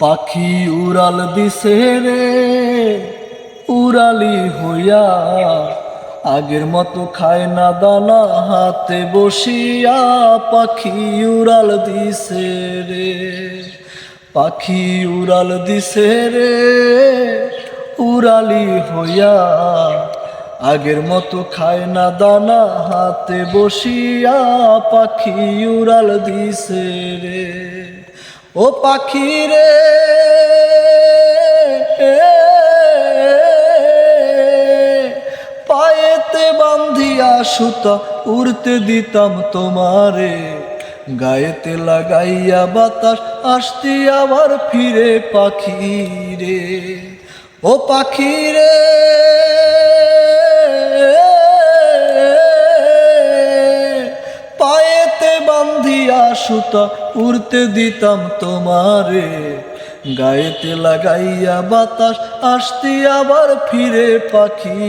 পাখি উড়াল দিছে রে উড়ালি হইয়া, আগের মতো খায় না দানা হাতে বসিয়া। পাখি উড়াল দিছে রে, পাখি উড়াল দিছে রে উড়ালি হইয়া, আগের মতো খায় না দানা হাতে বসিয়া। পাখি উড়াল দিছে রে, ও পাখি রে পায়েতে বান্ধিয়া সুতা উড়তে দিতাম তোমারে, গায়েতে লাগাইয়া বাতাস আসতে আবার ফিরে। পাখি রে, ও পাখি রে পায়েতে বান্ধিয়া সুতা উড়তে দিতাম তোমারে, গায়েতে লাগাইয়া বাতাস আসতে আবার ফিরে। পাখি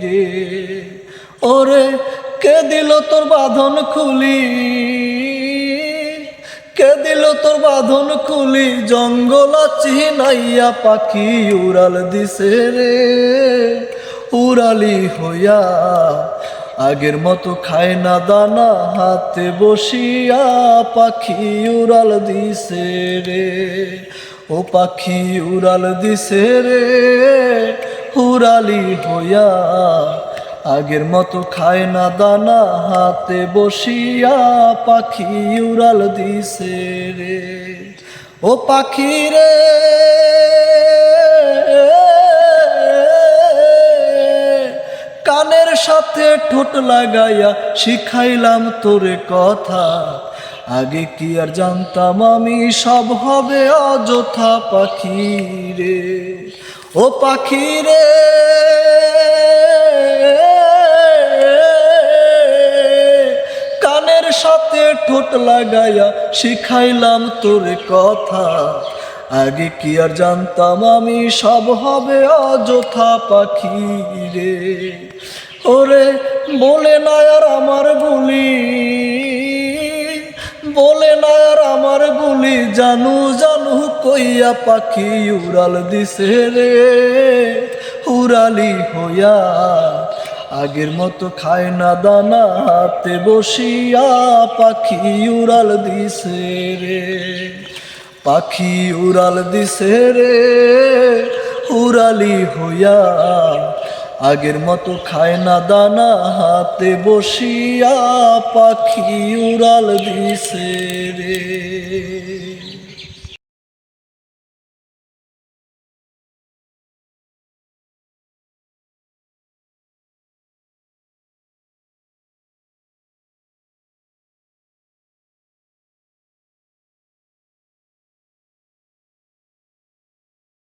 রে, ওরে কে দিল তোর বাঁধন খুলি, কে দিল তোর বাঁধন খুলি জঙ্গল চিনাইয়া। পাখি উড়াল দিছে রে উড়ালি হইয়া, আগের মতো খায় না দানা হাতে বসিয়া। পাখি উড়াল দিছে রে, ও পাখি উড়াল দিছে রে উড়ালি হইয়া, আগের মতো খায় না দানা হাতে বসিয়া। পাখি উড়াল দিছে রে, ও পাখি রে কানের সাথে ঠোঁট লাগাইয়া শিখাইলাম তোরে কথা, আগে কি আর জানতাম আমি সব হবে অযথা। পাখি রে, ও পাখি রে কানের সাথে ঠোঁট লাগাইয়া শিখাইলাম তোরে কথা, আগে কি আর জানতাম আমি সব হবে অযথা। পাখি রে, ওরে বলে না আর আমার বলি, বলে না আর আমার বলি জানু জানু কইয়া। পাখি উড়াল দিছে রে উড়ালি হইয়া, আগের মতো খায় না দানা হাতে বসিয়া। পাখি উড়াল দিছে রে, পাখি উড়াল দিছে রে উড়ালি হইয়া, আগের মতো খায় না দানা হাতে বসিয়া। পাখি উড়াল দিছে রে।